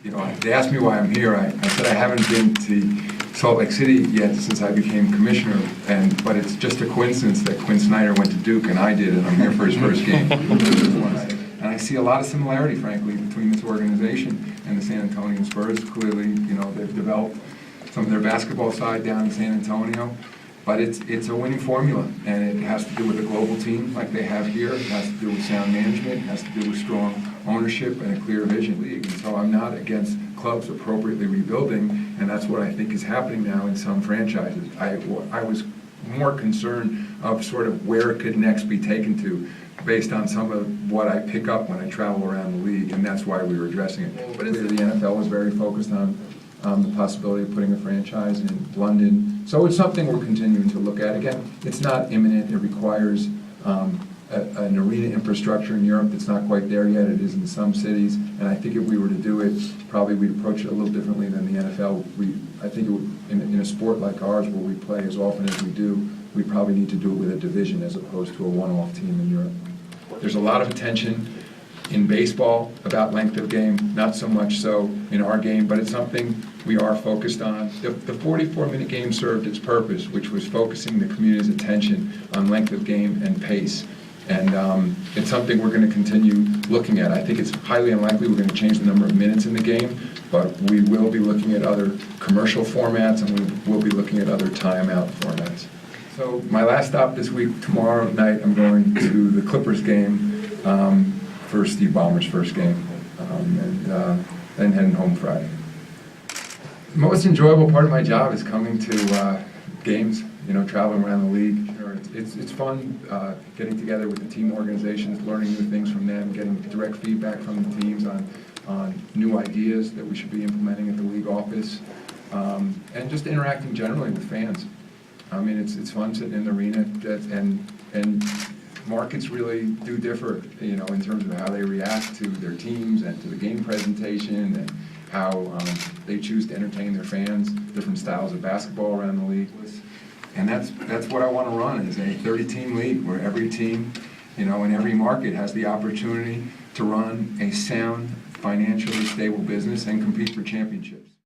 They asked me why I'm here. I said I haven't been to Salt Lake City yet since I became commissioner, but it's just a coincidence that Quinn Snyder went to Duke and I did, and I'm here for his first game. And I see a lot of similarity, frankly, between this organization and the San Antonio Spurs. Clearly, they've developed some of their basketball side down in San Antonio. But it's a winning formula, and it has to do with a global team like they have here. It has to do with sound management. It has to do with strong ownership and a clear vision league. And so I'm not against clubs appropriately rebuilding, and that's what I think is happening now in some franchises. I was more concerned of sort of where it could next be taken to based on some of what I pick up when I travel around the league, and that's why we were addressing it. But the NFL was very focused on the possibility of putting a franchise in London. So it's something we're continuing to look at. Again, it's not imminent. It requires an arena infrastructure in Europe that's not quite there yet. It is in some cities. And I think if we were to do it, probably we'd approach it a little differently than the NFL. I think it would, in a sport like ours where we play as often as we do, we probably need to do it with a division as opposed to a one-off team in Europe. There's a lot of attention in baseball about length of game, not so much so in our game, but it's something we are focused on. The 44-minute game served its purpose, which was focusing the community's attention on length of game and pace. And it's something we're going to continue looking at. I think it's highly unlikely we're going to change the number of minutes in the game, but we will be looking at other commercial formats, and we will be looking at other timeout formats. So my last stop this week, tomorrow night, I'm going to the Clippers game for Steve Ballmer's first game, and then heading home Friday. The most enjoyable part of my job is coming to games, traveling around the league. It's fun getting together with the team organizations, learning new things from them, getting direct feedback from the teams on new ideas that we should be implementing at the league office, and just interacting generally with fans. I mean, it's fun sitting in the arena, and markets really do differ, in terms of how they react to their teams and to the game presentation and how they choose to entertain their fans, different styles of basketball around the league. And that's what I want to run, is a 30-team league where every team, in every market has the opportunity to run a sound, financially stable business and compete for championships.